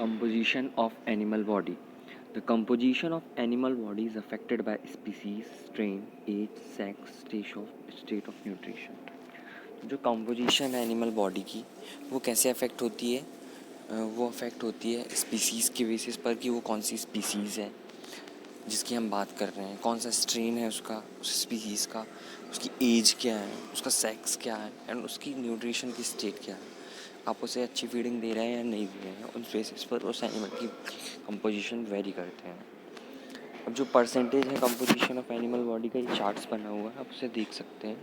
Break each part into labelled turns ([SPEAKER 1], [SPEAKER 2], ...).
[SPEAKER 1] Composition of animal body. The composition of animal body is affected by species, strain, age, sex, state of nutrition. जो composition है animal body की वो कैसे affect होती है? वो affect होती है species के basis पर कि वो कौन सी species है जिसकी हम बात कर रहे हैं, कौन सा strain है उसका, उस species का, उसकी age क्या है, उसका sex क्या है and उसकी nutrition की state क्या है, आप उसे अच्छी फीडिंग दे रहे हैं या नहीं दे रहे हैं, उस बेसिस पर उस एनिमल की कंपोजिशन वेरी करते हैं. अब जो परसेंटेज है कंपोजिशन ऑफ एनिमल बॉडी का ये चार्ट्स बना हुआ है, आप उसे देख सकते हैं.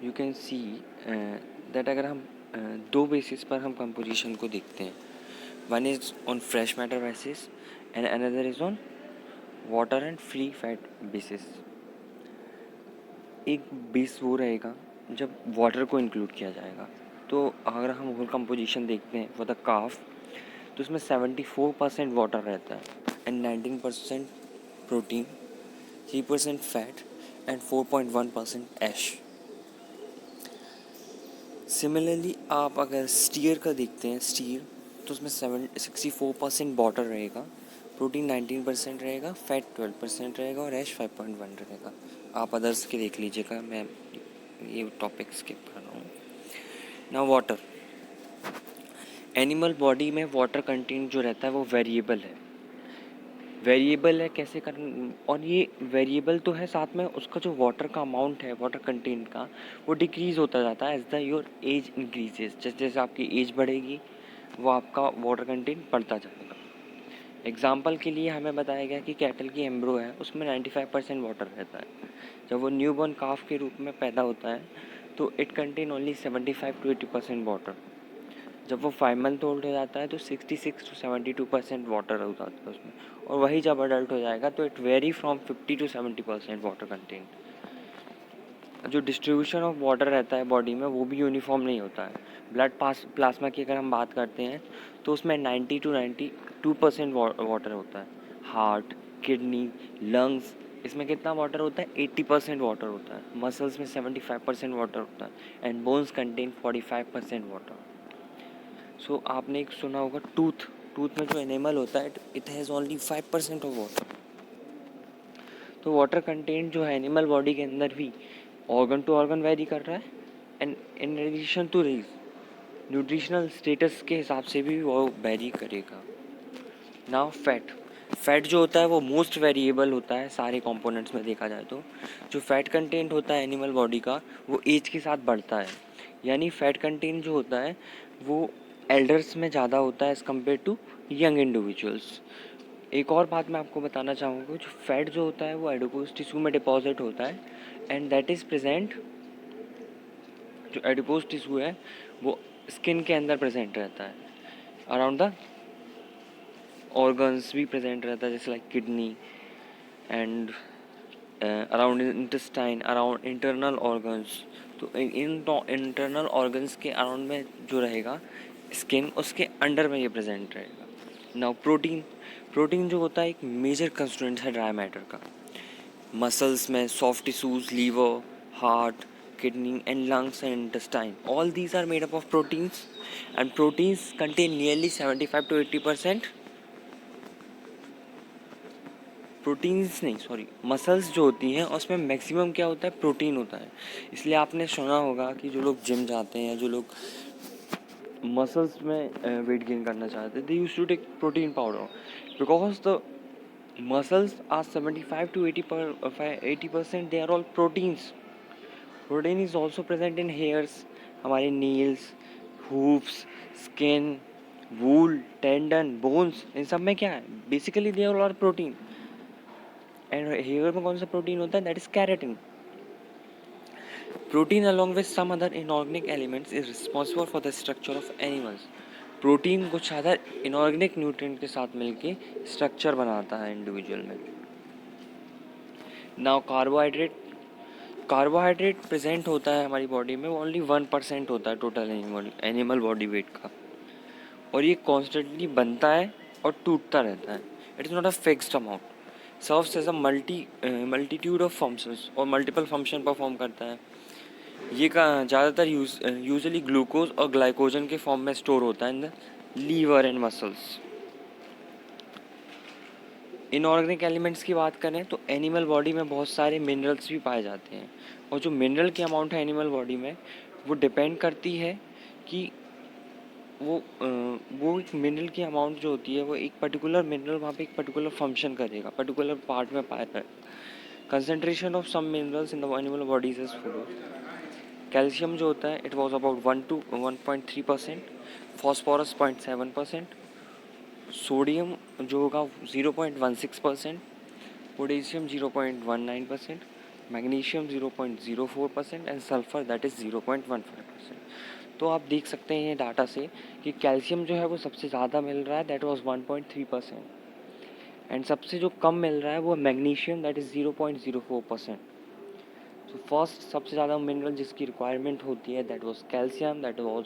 [SPEAKER 1] यू कैन सी दैट अगर हम दो बेसिस पर हम कंपोजिशन को देखते हैं, one is on fresh matter basis and another is on water and free fat basis. एक बेस वो रहेगा जब वाटर को इंक्लूड किया जाएगा. तो अगर हम होल कंपोजिशन देखते हैं फॉर द काफ, तो उसमें 74% वाटर रहता है and 19% protein, 3% fat and 4.1% ash. Similarly आप अगर स्टीयर का देखते हैं, स्टीयर, तो उसमें 64% वाटर रहेगा, प्रोटीन 19% रहेगा, फैट 12% रहेगा और ऐश 5.1 रहेगा. आप अदर्स के देख लीजिएगा, मैं ये टॉपिक स्किप कर रहा हूँ. Now water. एनिमल बॉडी में वाटर कंटेंट जो रहता है वो वेरिएबल है. वेरिएबल है कैसे कर, और ये वेरिएबल तो है, साथ में उसका जो वाटर का अमाउंट है, वाटर कंटेंट का, वो डिक्रीज़ होता जाता है as the your age increases. जैसे जैसे आपकी एज बढ़ेगी वो आपका वाटर कंटेंट बढ़ता जाएगा. एग्जाम्पल के लिए हमें बताया गया कि कैटल की एम्ब्रो है, उसमें 95% वाटर रहता है. जब वो न्यूबॉर्न काफ के रूप में पैदा होता है तो it contain only 75 to 80% water. जब वो 5 मंथ ओल्ड हो जाता है तो 66 to 72% वाटर हो जाता है उसमें, और वही जब अडल्ट हो जाएगा तो it very from 50 to 70% water content. जो डिस्ट्रीब्यूशन ऑफ वाटर रहता है बॉडी में वो भी यूनिफॉर्म नहीं होता है. ब्लड प्लाज्मा की अगर हम बात करते हैं तो उसमें 90 to 92% वाटर होता है. हार्ट, किडनी, लंग्स, इसमें कितना वाटर होता है? 80% वाटर होता है. मसल्स में 75% वाटर होता है एंड बोन्स कंटेन 45% वाटर. सो आपने एक सुना होगा टूथ. टूथ में जो एनिमल होता है it has only 5% of water. तो वाटर कंटेंट जो है एनिमल बॉडी के अंदर भी ऑर्गन टू ऑर्गन वेरी कर रहा है एंड इन एडिशन टू रीज न्यूट्रिशनल स्टेटस के हिसाब से भी वो वेरी करेगा. Now fat. फैट जो होता है वो मोस्ट वेरिएबल होता है सारे कंपोनेंट्स में देखा जाए तो. जो फैट कंटेंट होता है एनिमल बॉडी का वो एज के साथ बढ़ता है. यानी फैट कंटेंट जो होता है वो एल्डर्स में ज़्यादा होता है as compare to young individuals. एक और बात मैं आपको बताना चाहूँगा, जो फैट जो होता है वो एडिपोज टिश्यू में डिपॉजिट होता है एंड दैट इज़ प्रेजेंट. जो एडिपोज टिश्यू है वो स्किन के अंदर प्रेजेंट रहता है, अराउंड द ऑर्गन्स भी प्रेजेंट रहता है, जैसे like kidney and around intestine, around internal organs. तो इन इंटरनल ऑर्गन्स के अराउंड में जो रहेगा स्किन, उसके अंडर में ये प्रेजेंट रहेगा. Now protein. प्रोटीन जो होता है एक मेजर कंस्टिट्यूएंट है ड्राई मैटर का. मसल्स में soft tissues, liver, heart, kidney and lungs and intestine, all these are made up of proteins and proteins contain nearly 75 to 80%. Proteins नहीं, sorry, muscles जो होती हैं उसमें मैक्सिमम क्या होता है? प्रोटीन होता है. इसलिए आपने सुना होगा कि जो लोग जिम जाते हैं, जो लोग मसल्स में वेट गेन करना चाहते हैं, they used to take protein powder because the muscles are 75 to 80% they are all proteins. Protein is also present in hairs, हमारे nails, hoofs, skin, wool, tendon, bones, इन सब में क्या है? Basically they are all protein. And hair में कौन सा protein होता है? That is keratin. Protein along with some other inorganic elements is responsible for the structure of animals. Protein कुछ अदर इनऑर्गेनिक न्यूट्रिएंट के साथ मिलके स्ट्रक्चर बनाता है इंडिविजुअल में. Now carbohydrate. कार्बोहाइड्रेट प्रेजेंट होता है हमारी बॉडी में, ओनली 1% होता है टोटल एनिमल बॉडी वेट का, और ये कॉन्स्टेंटली बनता है और टूटता रहता है. It is not a fixed amount. Serves as a multitude of functions, और मल्टीपल फंक्शन परफॉर्म करता है. ये का ज़्यादातर यूजुअली ग्लूकोज और ग्लाइकोजन के फॉर्म में स्टोर होता है in the liver and muscles. Inorganic elements की बात करें तो एनिमल बॉडी में बहुत सारे मिनरल्स भी पाए जाते हैं, और जो मिनरल की अमाउंट है एनिमल बॉडी में वो डिपेंड करती है कि वो एक मिनरल की अमाउंट जो होती है वो एक पर्टिकुलर मिनरल वहाँ पे एक पर्टिकुलर फंक्शन करेगा, पर्टिकुलर पार्ट में पाया है। Concentration of some minerals in the animal bodies is follow. Calcium जो होता है it was about 1 to 1.3%, phosphorus 0.7%, sodium जो होगा 0.16%, potassium 0.19%, magnesium 0.04% and sulphur that is 0.15%। तो आप देख सकते हैं डाटा से कि कैल्शियम जो है वो सबसे ज़्यादा मिल रहा है, दैट वाज 1.3%, एंड सबसे जो कम मिल रहा है वो मैग्नीशियम दैट इज़ 0.04%। तो फर्स्ट सबसे ज़्यादा मिनरल जिसकी रिक्वायरमेंट होती है that was calcium, that was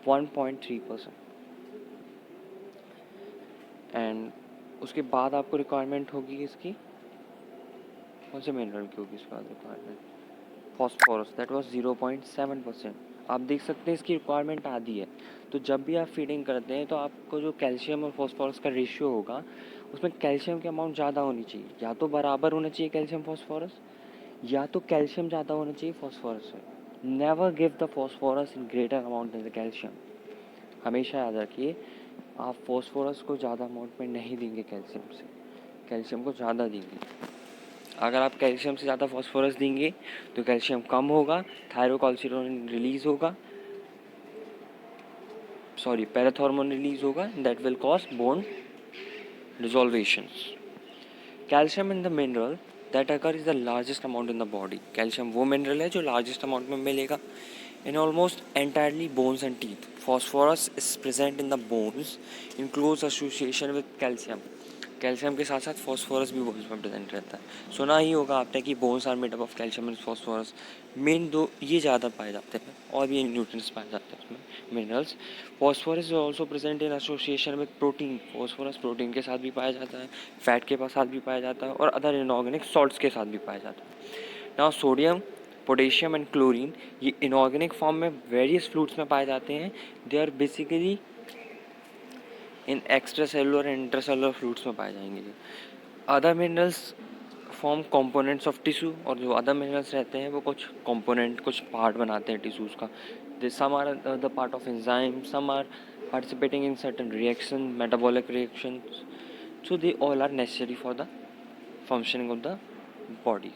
[SPEAKER 1] 1.3%, and उसके बाद आपको रिक्वायरमेंट होगी इसकी कौन से मिनरल की होगी इसके बाद रिक्वायरमेंट, फॉस्फोरस दैट वाज 0.7%। आप देख सकते हैं इसकी रिक्वायरमेंट आधी है। तो जब भी आप फीडिंग करते हैं तो आपको जो कैल्शियम और फॉस्फोरस का रेशियो होगा उसमें कैल्शियम की अमाउंट ज़्यादा होनी चाहिए, या तो बराबर होना चाहिए कैल्शियम फॉस्फोरस, या तो कैल्शियम ज़्यादा होना चाहिए फॉस्फोरस से। Never give the phosphorus in greater amount than the calcium. हमेशा याद रखिए आप फॉस्फोरस को ज़्यादा अमाउंट में नहीं देंगे कैल्शियम से, कैल्शियम को ज़्यादा देंगे। अगर आप कैल्शियम से ज़्यादा फॉस्फोरस देंगे तो कैल्शियम कम होगा, थायरोकॉल्सिटोनिन रिलीज होगा, पैराथॉर्मोन रिलीज होगा, that will cause bone dissolutions. Calcium in the mineral that occur is the largest amount in the body. Calcium वो मिनरल है जो लार्जेस्ट अमाउंट में मिलेगा in almost entirely bones and teeth. Phosphorus is present in the bones in close association with calcium. Calcium के साथ साथ phosphorus भी bones में प्रेजेंट रहता है। सुना ही होगा आपने कि bones are made up of calcium and phosphorus. Main दो ये ज़्यादा पाए जाते हैं, और भी न्यूट्रिएंट्स पाए जाते हैं उसमें minerals. Phosphorus is also present in association with protein. Phosphorus protein के साथ भी पाया जाता है, फैट के साथ भी पाया जाता है, और अदर इनऑर्गेनिक सॉल्ट्स के साथ भी पाया जाता है। Now sodium, potassium and chlorine ये इनऑर्गेनिक फॉर्म में वेरियस फ्लूइड्स में पाए जाते हैं। They are basically in extra cellular and intracellular fluids में पाए जाएंगे। Other minerals form components of tissue, और जो अदर मिनरल्स रहते हैं वो कुछ कंपोनेंट, कुछ पार्ट बनाते हैं टिश्यूज़ का। Some are the part of enzyme, some are participating in certain reaction, metabolic reactions, so they all are necessary for the functioning of the body.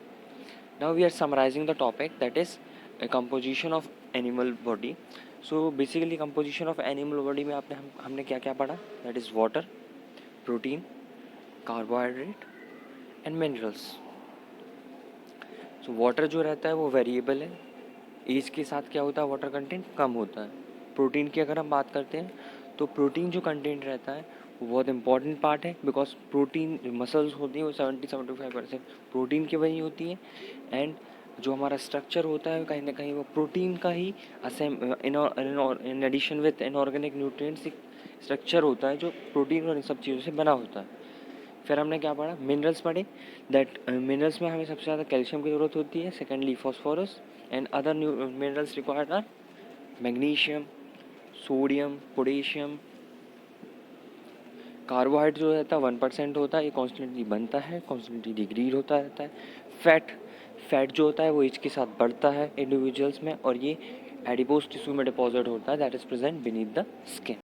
[SPEAKER 1] Now we are summarizing the topic, that is a composition of animal body. So basically composition of animal body में आपने हमने क्या क्या पढ़ा, that is water, protein, carbohydrate and minerals. So water जो रहता है वो वेरिएबल है, एज के साथ क्या होता है वाटर कंटेंट कम होता है। प्रोटीन की अगर हम बात करते हैं तो प्रोटीन जो कंटेंट रहता है वो बहुत इंपॉर्टेंट पार्ट है, बिकॉज प्रोटीन मसल्स होती हैं वो 70-75% प्रोटीन की बनी होती है, एंड जो हमारा स्ट्रक्चर होता है कहीं ना कहीं वो प्रोटीन का ही in addition with inorganic nutrients एक स्ट्रक्चर होता है जो प्रोटीन और इन सब चीज़ों से बना होता है। फिर हमने क्या पढ़ा, मिनरल्स पढ़े, दैट मिनरल्स में हमें सबसे ज़्यादा कैल्शियम की ज़रूरत होती है, secondly phosphorus, and other minerals required are magnesium, sodium, potassium. Carbohydrate जो रहता है 1% होता है, ये कॉन्स्टेंटली बनता है, कॉन्स्टेंटली डिग्रेड होता रहता है। फैट जो होता है वो एज के साथ बढ़ता है इंडिविजुअल्स में, और ये एडिपोज टिश्यू में डिपॉजिट होता है, that is present beneath the skin.